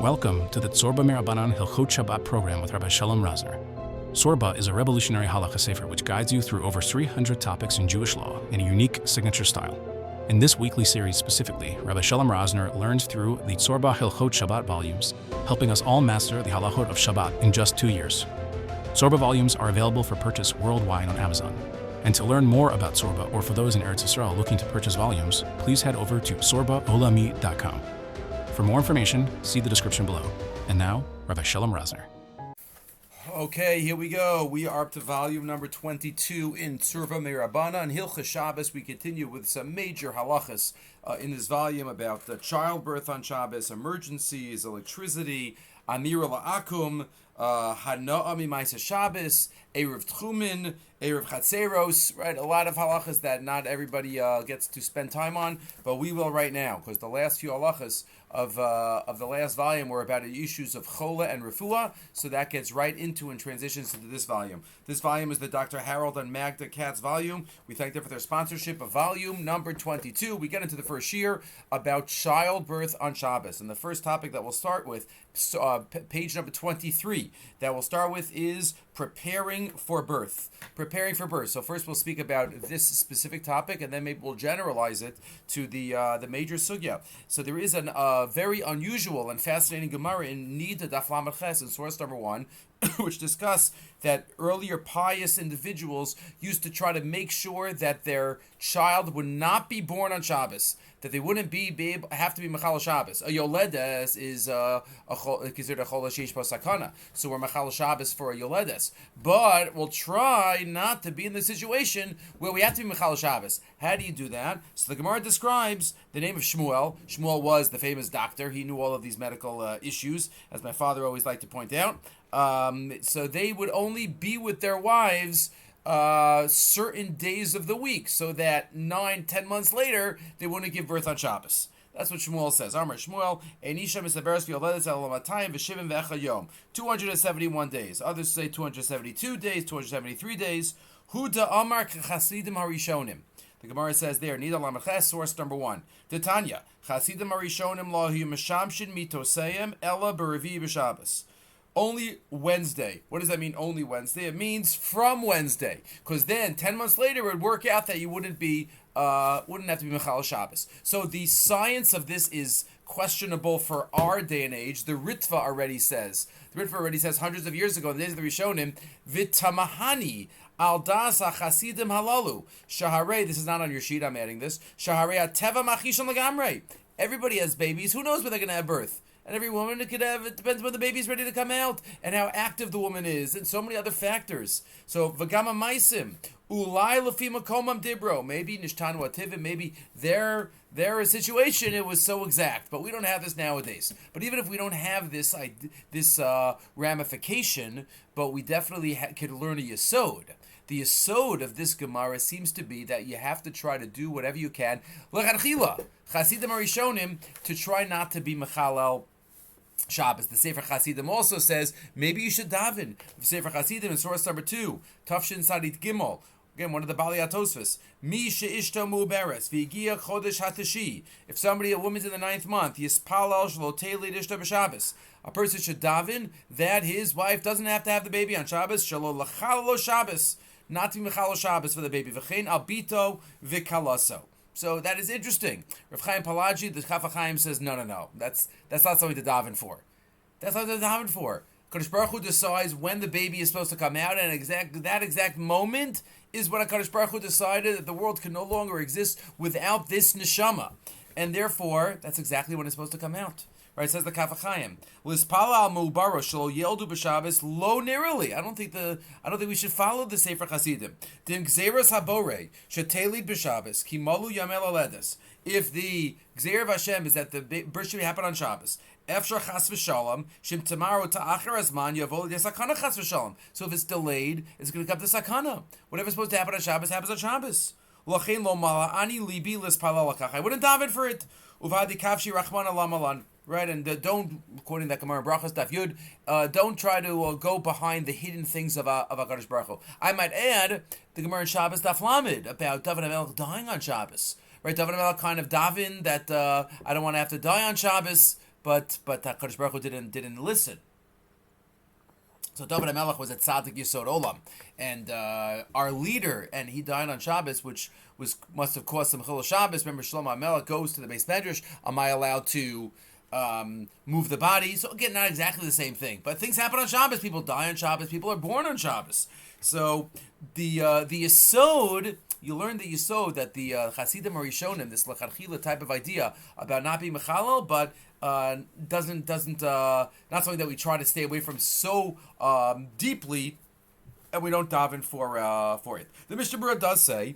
Welcome to the Tzurba M'Rabanan Hilchot Shabbat Program with Rabbi Shalom Rosner. Tzurba is a revolutionary halacha sefer which guides you through over 300 topics in Jewish law in a unique signature style. In this weekly series specifically, Rabbi Shalom Rosner learns through the Tzurba Hilchot Shabbat volumes, helping us all master the Halachot of Shabbat in just 2 years. Tzurba volumes are available for purchase worldwide on Amazon. And to learn more about Tzurba, or for those in Eretz Yisrael looking to purchase volumes, please head over to tzurbaolami.com. For more information, see the description below. And now, Rabbi Shalom Rosner. Okay, here we go. We are up to volume number 22 in Tzurba M'Rabanan Hilchot Shabbos. We continue with some major halachas in this volume about the childbirth on Shabbos, emergencies, electricity, Amira La'akum, Hana'a Mimaisa Shabbos, Erev Tchumin, Erev Chatzeros, right? A lot of halachas that not everybody gets to spend time on, but we will right now, because the last few halachas of the last volume were about the issues of chola and refuah, so that gets right into and transitions into this volume. This volume is the Dr. Harold and Magda Katz volume. We thank them for their sponsorship of volume number 22. We get into the first shiur about childbirth on Shabbos, and the first topic that we'll start with, page number 23, that we'll start with is preparing for birth. Preparing for birth. So first we'll speak about this specific topic, and then maybe we'll generalize it to the major sugya. So there is a very unusual and fascinating Gemara in Nida Daf Lamed Ches in source number 1, which discuss that earlier pious individuals used to try to make sure that their child would not be born on Shabbos, that they wouldn't have to be Mechal Shabbos. A Yoledes is considered a Chol Sheish Sakana, so we're Mechal Shabbos for a Yoledes. But we'll try not to be in the situation where we have to be Mechal Shabbos. How do you do that? So the Gemara describes the name of Shmuel. Shmuel was the famous doctor. He knew all of these medical issues, as my father always liked to point out. So they would only be with their wives certain days of the week, so that 9-10 months later they wouldn't give birth on Shabbos. That's what Shmuel says. Amar Shmuel, Enisha misaberes v'yoledes alamatayim v'shivim v'echa yom. 271 days. Others say 272 days, 273 days. Huda Amar Chasidim Harishonim. The Gemara says there, Nida Lamed source number 1. Titania, Chasidim Harishonim lahi meshamshin mitoseim ella b'revi b'Shabbos. Only Wednesday. What does that mean, only Wednesday? It means from Wednesday. Because then, 10 months later, it would work out that you wouldn't have to be Mechal Shabbos. So the science of this is questionable for our day and age. The Ritva already says hundreds of years ago, in the days of the Rishonim, V'tamahani al das hachasidim halalu. Shaharei, this is not on your sheet, I'm adding this. Shaharei ateva machishon lagamrei. Everybody has babies. Who knows when they're going to have birth? And every woman it depends when the baby's ready to come out and how active the woman is and so many other factors. So v'gama maisim ulai lefi makomam dibro, maybe nishtanu ativim, maybe their situation it was so exact, but we don't have this nowadays. But even if we don't have this ramification, but we definitely could learn a yesod. The yesod of this Gemara seems to be that you have to try to do whatever you can, l'chadchila, Chasidim Harishonim, to try not to be mechalel Shabbos. The Sefer Chasidim also says maybe you should daven. The Sefer Chasidim in source number 2, Tafshin Sadit Gimel. Again, one of the Bali Atosfos. Mi she'ishta mu'beres v'higia chodesh hatashi. If a woman's in the 9th month, yispalal shlo teili ishta b'Shabbos. A person should daven that his wife doesn't have to have the baby on Shabbos. Shalo lachalo Shabbos, not to be mechalo Shabbos for the baby. V'chein albito v'kalaso. So that is interesting. Rav Chaim Palaji, the Chaf HaChaim says, no. That's not something to daven for. That's not something to daven for. Kadosh Baruch Hu decides when the baby is supposed to come out, and that exact moment is when Kadosh Baruch Hu decided that the world can no longer exist without this neshama. And therefore, that's exactly when it's supposed to come out. Right, says the Chaf HaChaim. Lispala al mu'baro shelo yeldu b'Shabbos lo nirali. I don't think we should follow the Sefer Chasidim. Dim gzeras habore shetelid b'Shabbos ki malu yamel aledes. If the gzeir of Hashem is that the birth should happen on Shabbos, efshar chas v'shalom shim tomorrow ta'achar azman yavol yasakana chas v'shalom. So if it's delayed, it's going to come to sakana. Whatever's supposed to happen on Shabbos happens on Shabbos. Lachein lo mala'ani libi lispala lakach. I wouldn't daven for it. Uvadi kavshi rachman alamalan. Right, and don't, quoting that Gemara Brachas Daf Yud, don't try to go behind the hidden things of HaKadosh Baruch Hu. I might add the Gemara in Shabbos Daf Lamed about David HaMelech dying on Shabbos. Right, David HaMelech kind of daven that I don't want to have to die on Shabbos, but HaKadosh Baruch Hu didn't listen. So David HaMelech was at Tzaddik Yisod Olam, and our leader, and he died on Shabbos, which must have caused some Chilul Shabbos. Remember, Shlomo HaMelech goes to the Beis Medrash. Am I allowed to move the body? So again, not exactly the same thing, but things happen on Shabbos. People die on Shabbos. People are born on Shabbos. So the Yisod, you learn the Yisod that the Chasidim or Rishonim, this Lechatchila type of idea about not being Mechalel, but doesn't not something that we try to stay away from so deeply, and we don't daven for it. The Mishnah Berurah does say,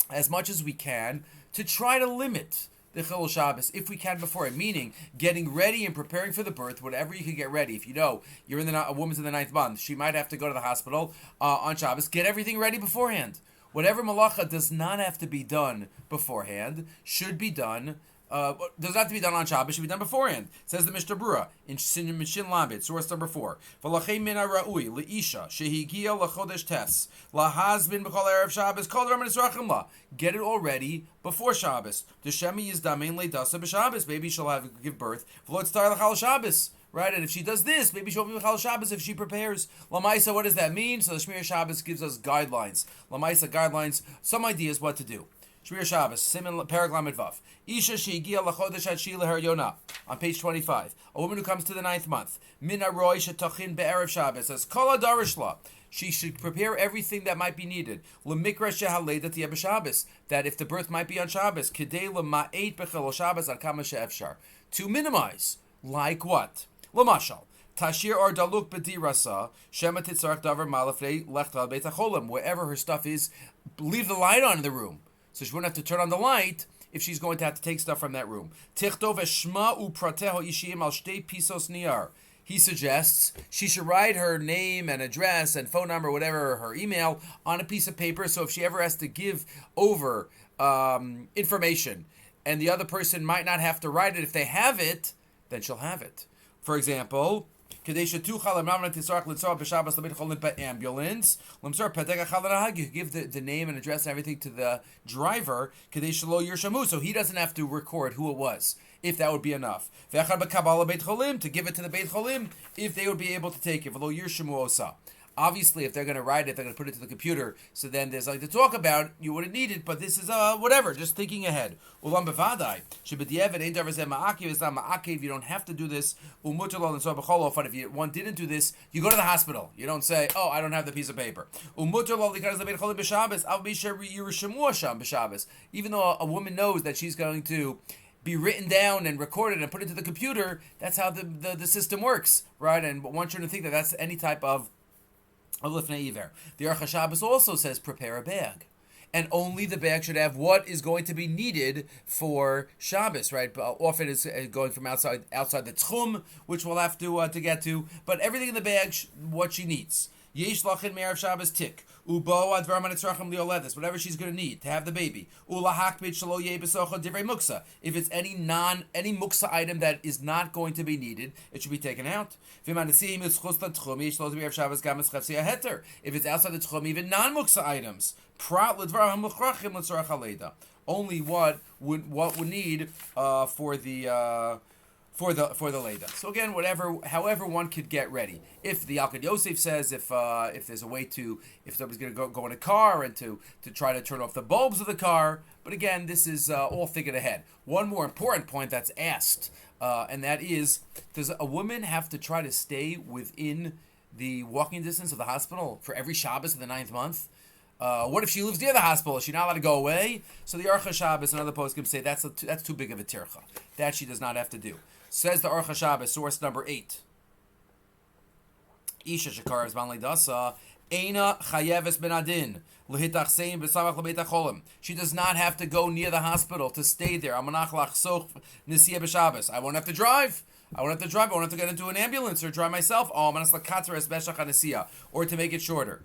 as much as we can, to try to limit the Chilul Shabbos if we can before it, meaning getting ready and preparing for the birth, whatever you can get ready. If you know you're a woman's in the 9th month, she might have to go to the hospital on Shabbos, get everything ready beforehand. Whatever malacha does not have to be done beforehand should be done. Does not have to be done on Shabbos, should be done beforehand. Says the Mishnah Berurah in Shin Lamed, source number 4. V'lachei min ha'ra'ui le'isha shehigia l'chodesh tes lahazbin b'chol erev Shabbos kol raman yisrachim la. Get it all ready before Shabbos. D'shemi yizdamein le'dasa b'Shabbos. Maybe she'll give birth. V'lo tztar l'chal Shabbos. Right, and if she does this, maybe she'll be L'chal Shabbos if she prepares. Lamaisa, what does that mean? So the Shmir Shabbos gives us guidelines. Lamaisa guidelines, some ideas what to do. Shmir Shabbos, Siman Perek Lamed Vav. Isha shehigia lachodesh ad shila her yona. On page 25. A woman who comes to the 9th month. Min haroy shetachin be'erev Shabbos. Says, Kol hadarishla. She should prepare everything that might be needed. L'mikra shehaleda tiyeh b'Shabbos. That if the birth might be on Shabbos. Kedei l'ma'et b'chilul Shabbos ad kama she'efshar. To minimize. Like what? L'mashal. Tashir or daluk b'dirasa. Shema titzarach davar malafrei lechta beit hacholim. Wherever her stuff is, leave the light on in the room. So she wouldn't have to turn on the light if she's going to have to take stuff from that room. Tichtov eshma uprateho ishiyim al shtei pisos niyar. He suggests she should write her name and address and phone number, whatever, her email, on a piece of paper. So if she ever has to give over information and the other person might not have to write it, if they have it, then she'll have it. For example, ambulance. You give the name and address and everything to the driver, so he doesn't have to record who it was, if that would be enough. To give it to the Beit Cholim, if they would be able to take it. Obviously, if they're going to write it, they're going to put it to the computer. So then there's like to talk about, you wouldn't need it, but this is whatever, just thinking ahead. Ulam bevadai, you don't have to do this. If one didn't do this, you go to the hospital. You don't say, oh, I don't have the piece of paper. Even though a woman knows that she's going to be written down and recorded and put into the computer, that's how the system works, right? And one shouldn't think that that's any type of Lifnei Iver. The Aruch HaShabbos also says prepare a bag. And only the bag should have what is going to be needed for Shabbos, right? Often it's going from outside the tchum, which we'll have to get to. But everything in the bag, what she needs. Yesh lachin me'erev Shabbos tik. Ubo advar manitzrachim lioledes. Whatever she's going to need to have the baby. Ulahakbit shelo yeh besocha divrei muksa. If it's any muksa item that is not going to be needed, it should be taken out. If it's outside the tchum, even non-muksa items. Only what would need for the Leda. So again, however one could get ready. If the Alkid Yosef says if there's a way to, if somebody's going to go in a car and to try to turn off the bulbs of the car. But again, this is all thinking ahead. One more important point that's asked, and that is, does a woman have to try to stay within the walking distance of the hospital for every Shabbos of the 9th month? What if she lives near the hospital? Is she not allowed to go away? So the Aruch HaShabbos and other poskim say that's too big of a tircha. That she does not have to do. Says the Aruch HaShabbos, source number 8. Isha shekar zman leidasa eina chayeves ben adin lehitachsein b'samach lebeit hacholim. She does not have to go near the hospital to stay there. Amanach lachsoch nesiya b'Shabbos. I won't have to drive. I won't have to get into an ambulance or drive myself. Oh, amanas lakater es beshach hanesiya, or to make it shorter.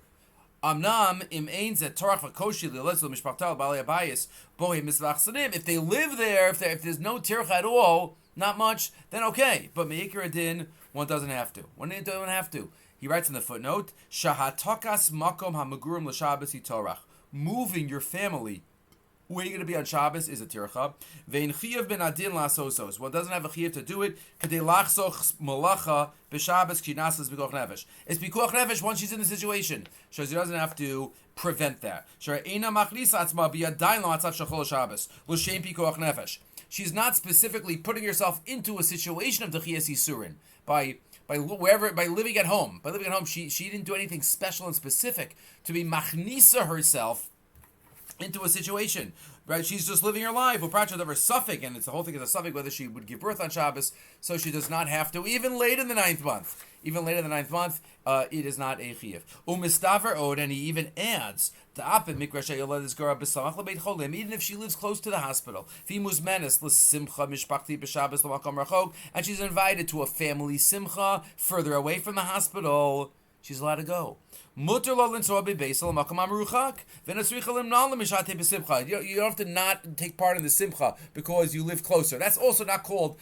Amnam im ein zet torach v'koshi liletzul mishpachtal b'alei abayis bohem misvachsanim. If they live there, if there's no tircha at all, not much, then okay. But meikar adin, one doesn't have to. One doesn't have to. He writes in the footnote, Shahatokas makom hamagurim l'Shabbos hitorach. Moving your family Where you're going to be on Shabbos is a tircha. Vein chiyav ben adin lasosos. One doesn't have a chiyav to do it. Kadei lachsoch malacha b'Shabbos kinasas b'koch nefesh. It's b'koch nefesh once she's in the situation, so she doesn't have to prevent that. She's not specifically putting herself into a situation of Dechiyas Yisurin by living at home. By living at home, she didn't do anything special and specific to be machnisa herself into a situation, right? She's just living her life. Uprachot of her suffix, and it's the whole thing is a suffix whether she would give birth on Shabbos, so she does not have to. Even late in the ninth month, it is not a chiyuv. Umistaver od, and he even adds the apid mikra sheyolah is gara b'samach lebeit cholim, even if she lives close to the hospital. V'imuz menes l'simcha mishpachti b'Shabbos l'makom rachok, and she's invited to a family simcha further away from the hospital. She's allowed to go. You don't have to not take part in the simcha because you live closer. That's also not called,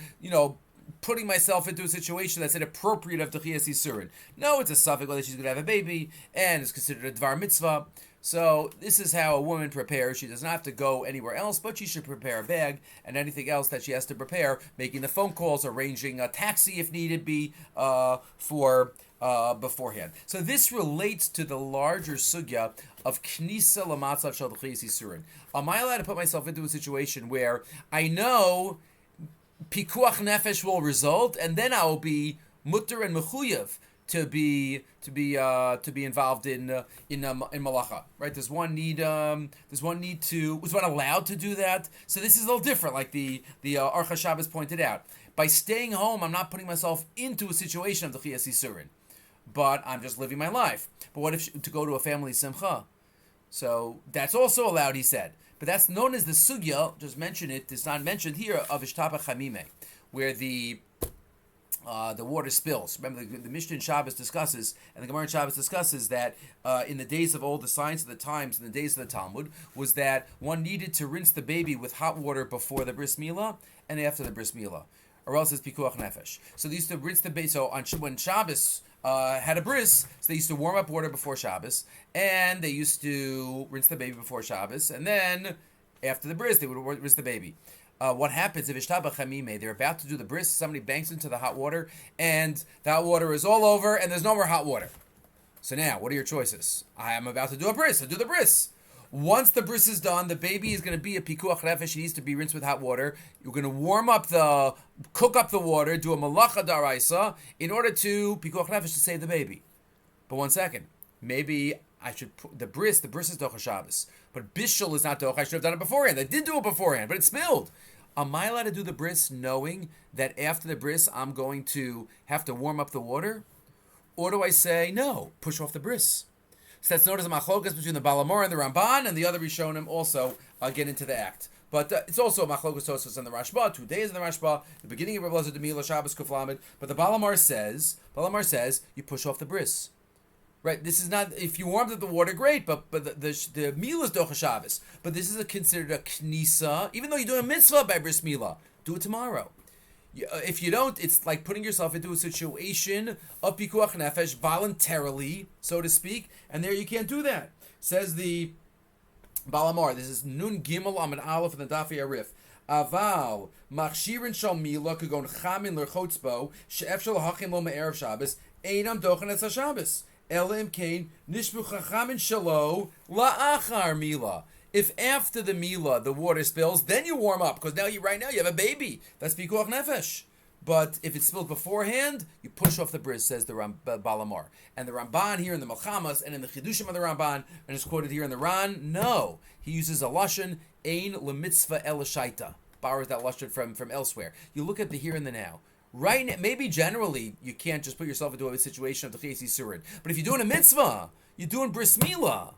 putting myself into a situation that's inappropriate of Dechiyas Yisurin. No, it's a suffix whether she's going to have a baby, and it's considered a dvar mitzvah. So this is how a woman prepares. She does not have to go anywhere else, but she should prepare a bag and anything else that she has to prepare, making the phone calls, arranging a taxi if needed be for beforehand. So this relates to the larger sugya of knisa lamatzav shel Dechiyas Yisurin. Am I allowed to put myself into a situation where I know pikuach nefesh will result, and then I will be mutter and mechuyev to be involved in malacha, right? Does one allowed to do that? So this is a little different, like the Archa Shabbos pointed out. By staying home, I'm not putting myself into a situation of Dechiyas Yisurin, but I'm just living my life. But what if to go to a family simcha? So that's also allowed, he said. But that's known as the sugya, just mention it, it's not mentioned here, of Ishtapa Chamime, where the water spills. Remember, the Mishnah in Shabbos discusses, and the Gemara in Shabbos discusses that in the days of old, the science of the times, in the days of the Talmud, was that one needed to rinse the baby with hot water before the bris milah and after the bris milah, or else it's pikuach nefesh. So they used to rinse the baby. So when Shabbos had a bris, so they used to warm up water before Shabbos, and they used to rinse the baby before Shabbos, and then after the bris, they would rinse the baby. What happens if Ishtaba Chamime, they're about to do the bris, somebody banks into the hot water, and the hot water is all over, and there's no more hot water. So now, what are your choices? I am about to do a bris, I do the bris. Once the bris is done, the baby is going to be a pikuach nefesh. It needs to be rinsed with hot water. You're going to cook up the water, do a malacha daraisa in order to pikuach nefesh to save the baby. But one second, maybe I should put the bris is docha Shabbos, but bishul is not docha. I should have done it beforehand. I did do it beforehand, but it spilled. Am I allowed to do the bris knowing that after the bris I'm going to have to warm up the water? Or do I say, no, push off the bris? So that's known as a machlokas between the Balamor and the Ramban, and the other Rishonim also get into the act. But it's also a machlokas Tosfos and the Rashba, 2 days in the Rashba, the beginning of Rebbe Elazar Demila, Shabbos Kuflamed. But the Balamar says you push off the bris. Right, this is not, if you warmed up the water, great, but the meal is docha Shabbos. But this is considered a knisa, even though you're doing a mitzvah by bris milah. Do it tomorrow. If you don't, it's like putting yourself into a situation of pikuach nefesh voluntarily, so to speak, and there you can't do that. Says the Balamar, this is Nun Gimel Amid Aleph in the Dafi Arif. Aval machshirin shal milah kagon chamin lerchotzbo she'ef shel hachim lo me'erev Shabbos einam dochen es Shabbos elim kain nishbu chachamin shalo la'achar milah. If after the milah the water spills, then you warm up because right now you have a baby. That's pikuach nefesh. But if it spills beforehand, you push off the bris, says the Balamar. And the Ramban here in the Melchamas and in the Chidushim of the Ramban, and it's quoted here in the Ran, no. He uses a lashon, ein lemitzvah el shaita. Borrows that lashon from elsewhere. You look at the here and the now. Right now, maybe generally you can't just put yourself into a situation of the Dechiyas Yisurin. But if you're doing a mitzvah, you're doing bris milah,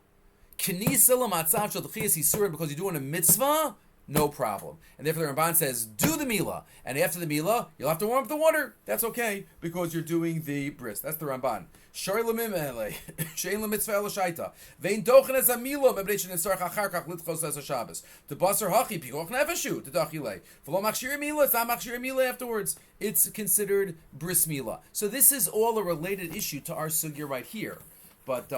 knisa lamatzav shel Dechiyas Yisurin, because you're doing a mitzvah, no problem. And therefore the Ramban says, do the milah. And after the milah, you'll have to warm up the water. That's okay, because you're doing the bris. That's the Ramban. Shor lemim ele, shein lemitzvah el shaita. Vein dochen es milah, mebnei shenitzarach achar kach litchos es Shabbos. The basar hachi pikuach nefeshu, the dachile. V'lo machshir milah, it's not machshir milah afterwards. It's considered bris milah. So this is all a related issue to our sugya right here. But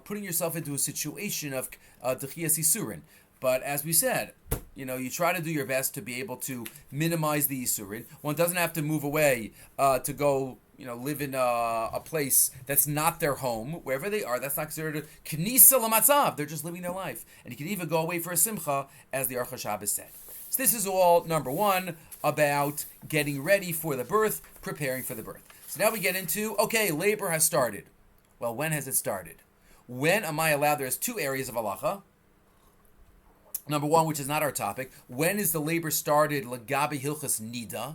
putting yourself into a situation of Dechiyas Yisurin. But as we said, you try to do your best to be able to minimize the Yisurin. One doesn't have to move away to go, live in a place that's not their home, wherever they are. That's not considered a knisa l'matzav. They're just living their life. And you can even go away for a simcha, as the Aruch HaShabbos said. So this is all, number one, about getting ready for the birth, preparing for the birth. So now we get into, okay, labor has started. Well, when has it started? When am I allowed? There's two areas of halacha. Number one, which is not our topic, when is the labor started? Lagabe Hilchos Nida,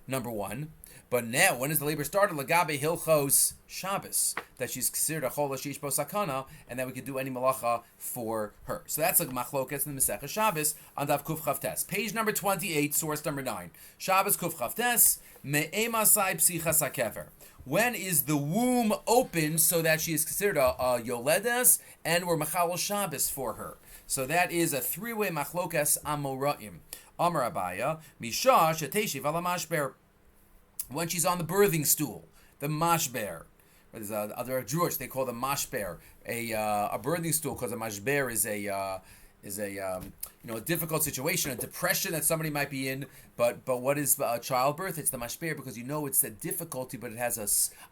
number one. But now, when is the labor started? Lagabe Hilchos Shabbos, that she's considered a chol hashish bo sakana, and that we could do any malacha for her. So that's like machlokas in the Masechah Shabbos on Daf Kuf Chavtes. Page number 28, source number 9. Shabbos Kuf Chavtes, me'emasai psichas hakever. When is the womb open so that she is considered a yoledes, and we're machal Shabbos for her? So that is a three-way machlokas amoraim. Amar Abaya, Misha sheteshiv ala mashber. When she's on the birthing stool, the mashber. There's other Jewish, they call the mashber a birthing stool, because a mashber is a difficult situation, a depression that somebody might be in. But what is childbirth? It's the mashber, because it's the difficulty, but it has a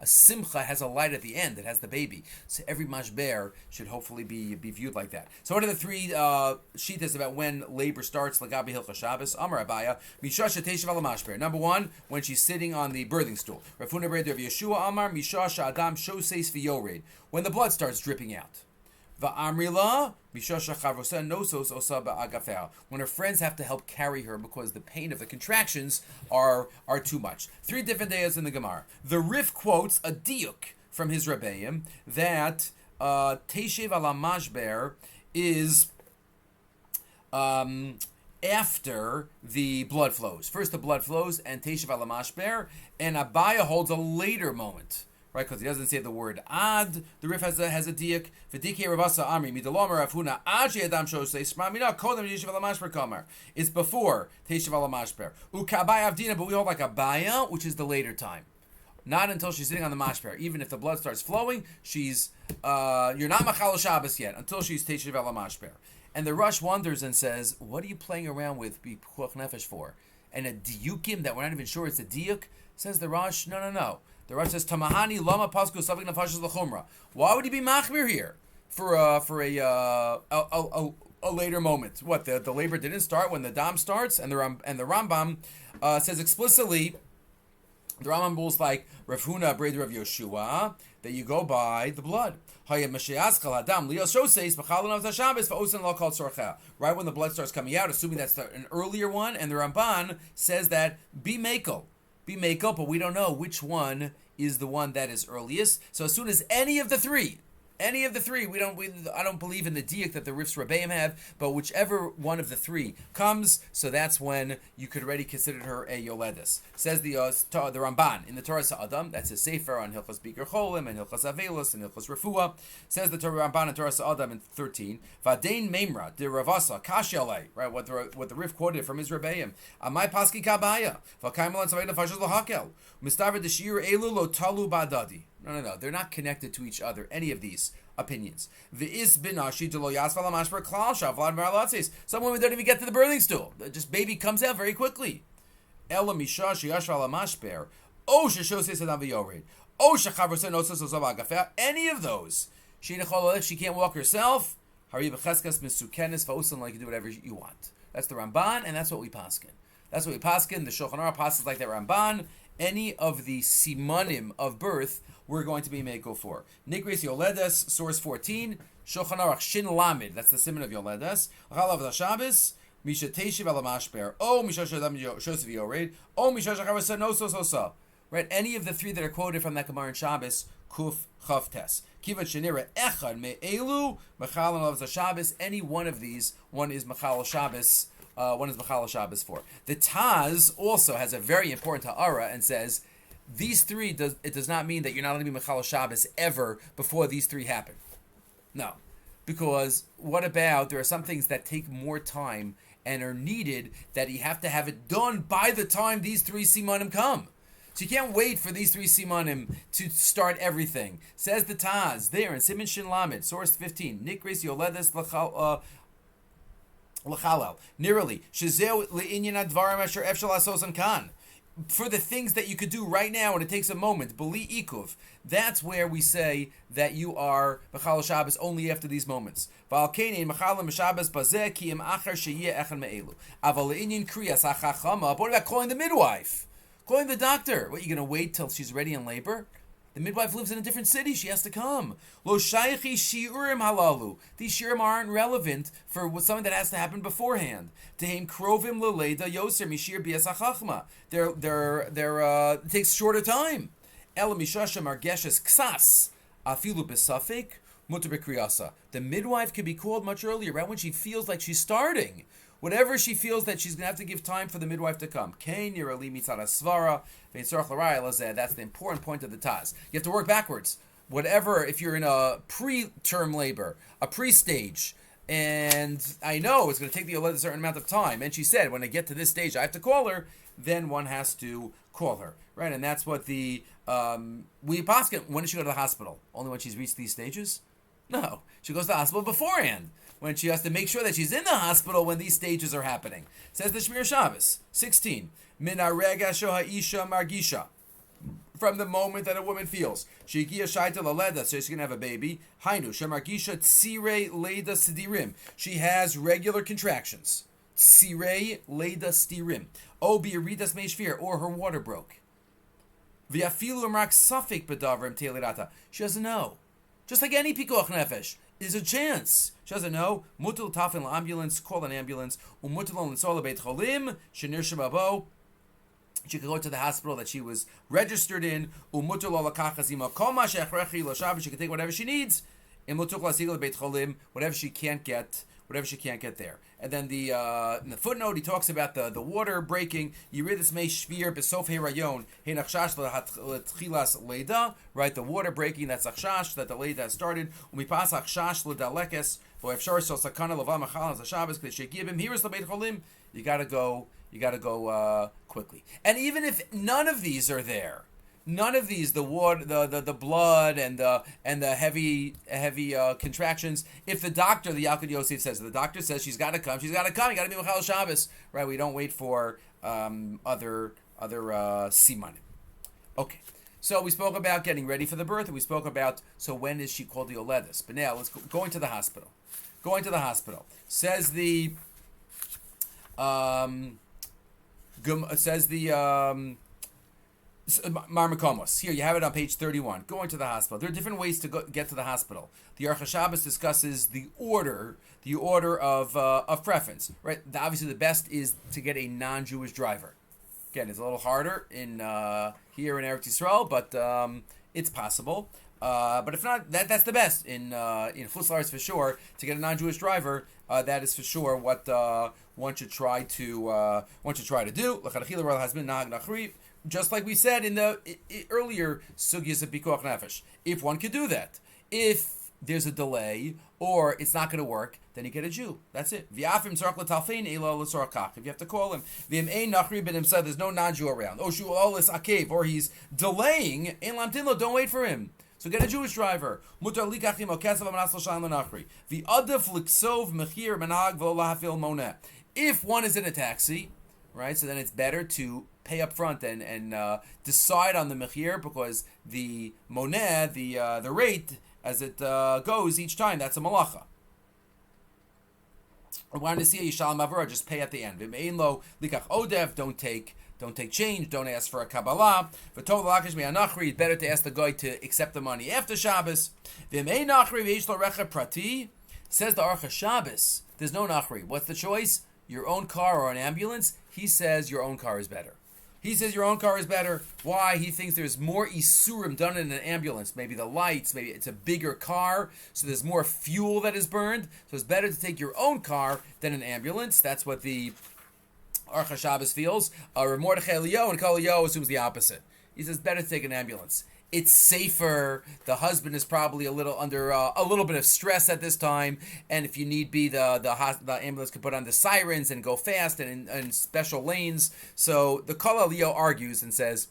simcha, it has a light at the end, it has the baby. So every mashber should hopefully be viewed like that. So what are the three shittas about when labor starts? Lagabi Hilchos Shabbos, Amar Abaya, Misha sheteshiv ala mashber. Number one, when she's sitting on the birthing stool. Rav Huna ber Rav Yeshua Amar, Misha sha'adam shoseis v'yored. When the blood starts dripping out. Va'amrila, when her friends have to help carry her because the pain of the contractions are too much. Three different days in the Gemara. The Rif quotes a diuk from his Rebbeim that Teshev ala mashber is after the blood flows. First the blood flows and Teshev ala mashber, and Abaya holds a later moment. Right, because he doesn't say the word ad. The Rif has a diak. V'dikei Ravasa Amri midalomer Afuna Aji Adam Shosei Smamina Kodem Yeshiv Ala Mashber Kamar. It's before Teshiv Ala Mashber. Ukabaya Avdina, but we hold like Abaya, which is the later time. Not until she's sitting on the mashber. Even if the blood starts flowing, she's you're not machal Shabbos yet until she's Teshiv Ala Mashber. And the Rush wonders and says, "What are you playing around with Pikuach Nefesh for?" And a diukim that we're not even sure it's a diuk. Says the Rush, no. The Rav says, "Tamahani lama pasku savik nafashas l'chumra." Why would he be machmir here for a later moment? What, the labor didn't start when the dam starts, and the Rambam says explicitly. The Rambam rules like Rav Huna Brei Rav Yoshua that you go by the blood. Right when the blood starts coming out, assuming that's an earlier one, and the Ramban says that be makel, but we don't know which one is the one that is earliest. So as soon as any of the three, I don't believe in the diak that the Rif's Rebbeim have, but whichever one of the three comes, so that's when you could already consider her a Yoledis. Says the Ramban in the Torah Sa'adam, that's his Sefer on Hilchos Bikur Cholim and Hilchos Avelus and Hilchos Refuah. Says the Ramban in Torah Sa'adam in 13, Vadein Memra de Ravasa Kashyalei, right? What the Rif quoted from his Rebbeim. Amai Paski Kabaya Vakaimalan Savayna Fashas Lahakel Mistaver de Shiur Elu Lo Talu Badadi. No. They're not connected to each other, any of these opinions. Some women don't even get to the birthing stool. Just baby comes out very quickly. Any of those. If she can't walk herself, you can do whatever you want. That's the Ramban, and that's what we paskin. The Shulchan Aruch passes like that Ramban. Any of the simanim of birth, we're going to be meko for. Nigris Yoledes, source 14, Shulchan Aruch Shin Lamed, that's the siman of Yoledes. Chalav the Shabbos, Misha Teshiv Ala Mashber, Misha Shadam Shosef Yored, Misha Shachavasa No So. Right, any of the three that are quoted from that Gemara in Shabbos, Kuf Chav Tes. Kivat Shenira Echad Me'elu, Mechal and Lav Shabbos, any one of these, one is Mechal Shabbos. One is Machal Shabbos for. The Taz also has a very important ha'ara and says these three does not mean that you're not going to be Machal Shabbos ever before these three happen. No, because what about there are some things that take more time and are needed that you have to have it done by the time these three simanim come. So you can't wait for these three simanim to start everything. Says the Taz there in Siman Shin Lamed, source 15. Nikris Yoledes Lachal. L'chalal. Nirali. Shezeu le'inyan advarim asher efshel asos kan. For the things that you could do right now and it takes a moment, beli ikuv, that's where we say that you are Mechal Shabbos only after these moments. But what about calling the midwife? Calling the doctor? What, you going to wait till she's ready in labor? The midwife lives in a different city. She has to come. Lo shaychi shiurim halalu. These shiurim aren't relevant for something that has to happen beforehand. Tehim krovim leleida yoser mishir bias hachachma. It takes shorter time. El mishasha margeshes ksas afilu besafik mutar b'kriyasa. The midwife could be called much earlier, right when she feels like she's starting. Whatever she feels that she's going to have to give time for the midwife to come. That's the important point of the Taz. You have to work backwards. Whatever, if you're in a pre-term labor, a pre-stage, and I know it's going to take the Yoledet a certain amount of time, and she said, when I get to this stage, I have to call her, then one has to call her, right? And that's what we paskin. When does she go to the hospital? Only when she's reached these stages? No, she goes to the hospital beforehand, when she has to make sure that she's in the hospital when these stages are happening. Says the Shmir Shabbos, 16. Min harega shoha isha margisha. From the moment that a woman feels. Shegiya shaita laleda, so she's going to have a baby. Hainu, shemargisha tsire leda sidirim. She has regular contractions. Tsire leda stirim. O biiridas meishvir, or her water broke. V'afilu amrak safik bedavrim teilirata. She doesn't know. Just like any pikuach nefesh. There's a chance. She doesn't know. Mutul tafin ambulance, call an ambulance. Umutul l'sola beit cholim, shenir shemabo. She could go to the hospital that she was registered in. Umutul l'lakachazima koma shechrechi l'shabbos. She can take whatever she needs. Imutul l'sigel beit cholim, whatever she can't get there. And then in the footnote, he talks about the water breaking. Yiridus mei shvir besof herayon he nachshash l'tchilas leida. Right, the water breaking. That's achshash that the leida has started. Umipas achshash l'dalekes v'efshar so sakana lava machal hashabbos k'shegibim hiris l'beit cholim. You gotta go quickly. And even if none of these are there. None of these, the water, the blood, and the heavy contractions. If the doctor, the Yalkut Yosef says, the doctor says she's got to come. You got to be Mechal Shabbos, right? We don't wait for other simanim. Okay, so we spoke about getting ready for the birth, and we spoke about when is she called the Yoledes. But now let's go into the hospital. Says the Marmakomos. Here, you have it on page 31. Going to the hospital. There are different ways to get to the hospital. The Aruch HaShabbos discusses the order of preference. Right. Obviously, the best is to get a non-Jewish driver. Again, it's a little harder in here in Eretz Yisrael, but it's possible. But if not, that's the best in Chutz La'aretz for sure. To get a non-Jewish driver, that is for sure what one should try to do. Just like we said in the earlier sugyas of Pikuach Nefesh. If one could do that. If there's a delay, or it's not going to work, then you get a Jew. That's it. If you have to call him. There's no non-Jew around. Or he's delaying, don't wait for him. So get a Jewish driver. If one is in a taxi, right, so then it's better to pay up front and decide on the mechir, because the moneh, the rate as it goes each time, that's a malacha. Or wanted to see a yishal mavura, just pay at the end. Don't take change, don't ask for a Kabbalah. It's better to ask the guy to accept the money after Shabbos. Says the Aruch HaShabbos, there's no nachri. What's the choice? Your own car or an ambulance? He says your own car is better. Why? He thinks there's more isurim done in an ambulance. Maybe the lights, maybe it's a bigger car, so there's more fuel that is burned. So it's better to take your own car than an ambulance. That's what the Aruch HaShabbos feels. Mordechai Eliyahu and Kol Eliyahu assumes the opposite. He says better to take an ambulance. It's safer. The husband is probably a little under a little bit of stress at this time, and if you need be, the ambulance can put on the sirens and go fast and in special lanes. So the Kol Eliyahu argues and says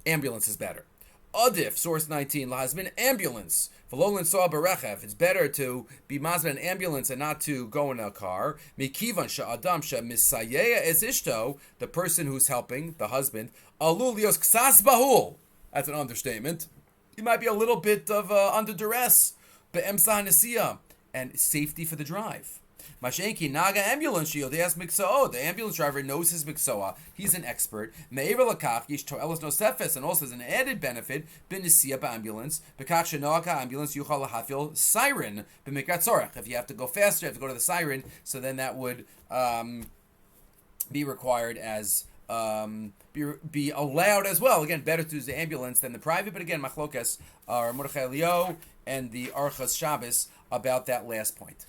ambulance is better. Adif, source 19, lahazmin ambulance. V'lolin saw berechev. It's better to be mazmin an ambulance and not to go in a car. Mikivan sha'adam she'misayeya es ishto, the person who's helping, the husband, alul lios ksas bahul. That's an understatement. He might be a little bit of under duress. Be'emsa nesiya, and safety for the drive. Mashenki naga ambulance shieldeas miksoah. The ambulance driver knows his miksoah. He's an expert. Me'ever lakach yish toelos nosefes, and also as an added benefit, b'nesiya b'ambulance. B'kach shenaga ambulance yuchal lahafil siren b'mikrat tzorach. If you have to go faster, you have to go to the siren. So then that would be required as be allowed as well. Again, better to use the ambulance than the private. But again, machlokas are Mordechai Elio and the Archas Shabbos about that last point.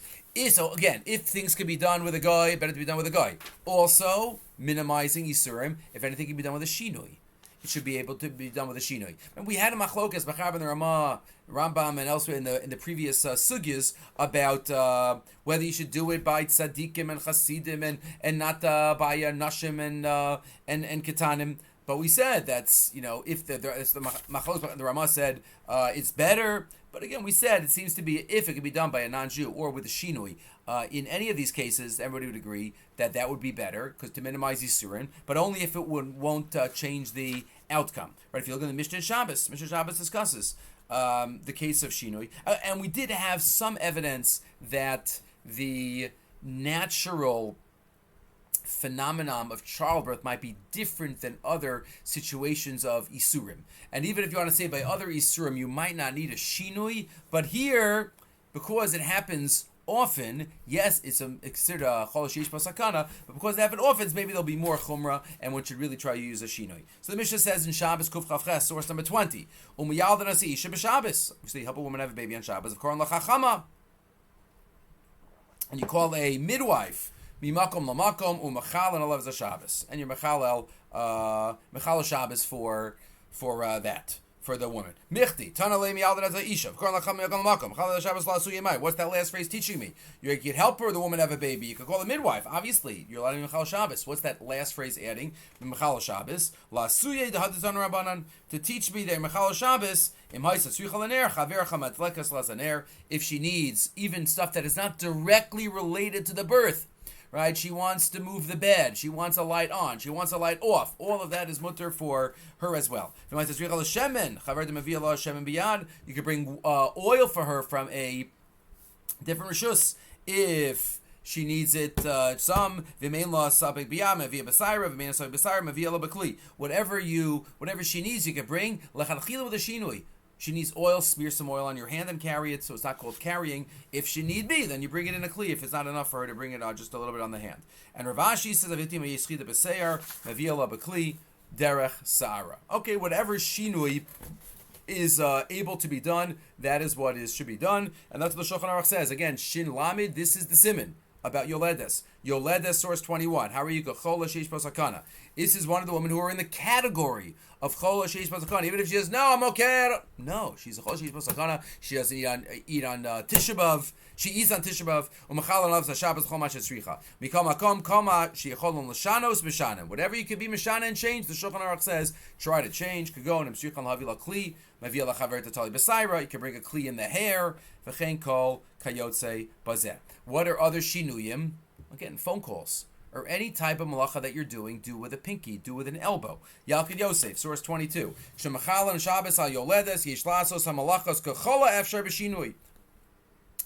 So again, if things can be done with a guy, better to be done with a guy. Also, minimizing Yisurim, if anything can be done with a Shinui. It should be able to be done with a Shinui. And we had a Machlokas, Bachar ben Ramah, Rambam, and elsewhere in the previous sugyas about whether you should do it by tzaddikim and chasidim and not by nashim and ketanim. But we said that's, if the Machlokas, the Ramah said it's better. But again, we said it seems to be if it could be done by a non-Jew or with a shinui. In any of these cases, everybody would agree that would be better because to minimize Yisurin, but only if it won't change the outcome. Right? If you look at the Mishnah Shabbos discusses the case of shinui, and we did have some evidence that the natural phenomenon of childbirth might be different than other situations of Isurim. And even if you want to say by other Isurim, you might not need a Shinui, but here, because it happens often, yes, it's considered a Chol Sheish Pasakana, but because it happens often, maybe there'll be more Chumrah, and one should really try to use a Shinui. So the Mishnah says in Shabbos Kuf Chavches, source number 20, Umiyal Danasi Isha B'Shabbos. Obviously, help a woman have a baby on Shabbos, of Koran L'Chachama. And you call a midwife, Mimakom lamakom umachal and alav Shabbos, and you're machal Shabbos for that for the woman. Michti tana leimi aldan as isha. What's that last phrase teaching me? You could help her, the woman have a baby. You could call a midwife. Obviously, you're allowed to machal Shabbos. What's that last phrase adding? Machal Shabbos la suye dehadizan Rabbanan, to teach me that machal Shabbos if she needs even stuff that is not directly related to the birth. Right? She wants to move the bed. She wants a light on. She wants a light off. All of that is mutter for her as well. You could bring oil for her from a different rishus if she needs it. Whatever she needs, you could bring with a shinui. She needs oil, smear some oil on your hand and carry it, so it's not called carrying. If she need be, then you bring it in a kli, if it's not enough for her to bring it just a little bit on the hand. And Rav Ashi says, derech sa'ara. Okay, whatever shinui is able to be done, that is what should be done. And that's what the Shulchan Aruch says. Again, shin lamid, this is the siman about Yoledes. Yoledes, source 21. How are you? Chola sheish pasakana. This is one of the women who are in the category of Chola sheish pasakana. Even if she says, no, I'm okay. No, she's a Chola sheish pasakana. She doesn't eat on Tisha B'Av. She eats on Tisha B'Av. Umachal loves Shabbos chol mashet tzricha. Mikol makom koma sheyacholon l'shanos b'shanim. Whatever you can be mishana and change, the Shulchan Aruch says, try to change. Could go and imsrichon l'havila kli. Mavia l'chaver t'tali b'sayra. You can bring a kli in the hair. V'chein kol kayotze bazeh. What are other shinuyim? Again, phone calls. Or any type of malacha that you're doing, do with a pinky, do with an elbow. Yalkid Yosef, source 22. Shemachal and Shabbos al yoledes, yishlasos ha-malachos kechola efshar b'shinui.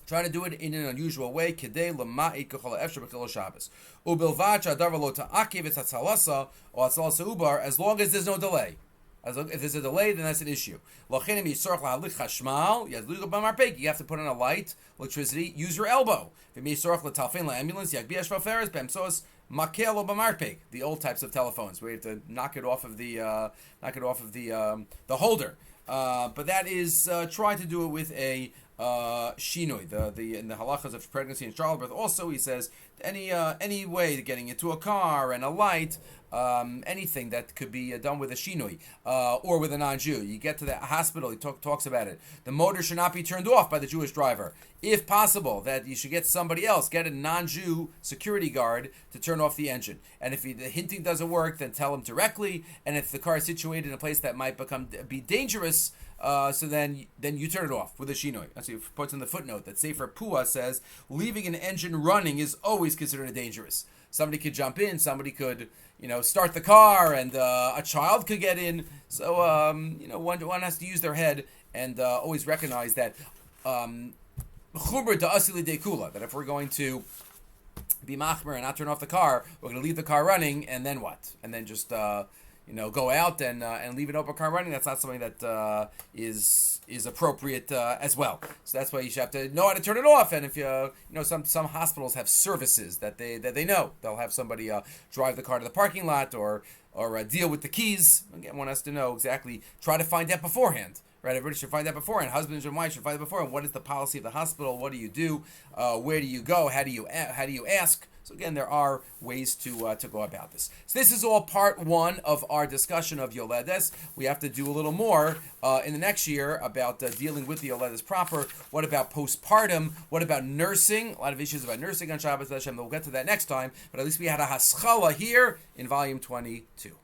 Try to do it in an unusual way. Kedei lema'it kechola efshar b'chilo Shabbos. Ubilvat sha'adavar lo ta'akiv et hatzalasa, or hatzalasa ubar, as long as there's no delay. If there's a delay, then that's an issue. You have to put on a light, electricity, use your elbow. The old types of telephones where you have to knock it off of the holder. But that is try to do it with a shinoi. In the halachas of pregnancy and childbirth, also he says any way to getting into a car and a light, anything that could be done with a shinui or with a non-Jew. You get to the hospital, he talks about it. The motor should not be turned off by the Jewish driver. If possible, that you should get somebody else, get a non-Jew security guard to turn off the engine. And if the hinting doesn't work, then tell him directly. And if the car is situated in a place that might be dangerous, so then you turn it off with a shinoi. That's what he puts in the footnote that Sefer Pua says leaving an engine running is always considered dangerous. Somebody could jump in, somebody could start the car, and a child could get in. So one has to use their head and always recognize that that if we're going to be machmer and not turn off the car, we're going to leave the car running, and then what? And then just go out and leave an open car running. That's not something that is appropriate as well. So that's why you should have to know how to turn it off. And if some hospitals have services that they know, they'll have somebody drive the car to the parking lot or deal with the keys. Again, one has to know exactly. Try to find that beforehand. Right, everybody should find that beforehand. Husbands and wives should find that beforehand. What is the policy of the hospital? What do you do? Where do you go? How do you ask? So again, there are ways to go about this. So this is all part one of our discussion of Yoledes. We have to do a little more in the next year about dealing with the Yoledes proper. What about postpartum? What about nursing? A lot of issues about nursing on Shabbos. We'll get to that next time. But at least we had a haskalah here in volume 22.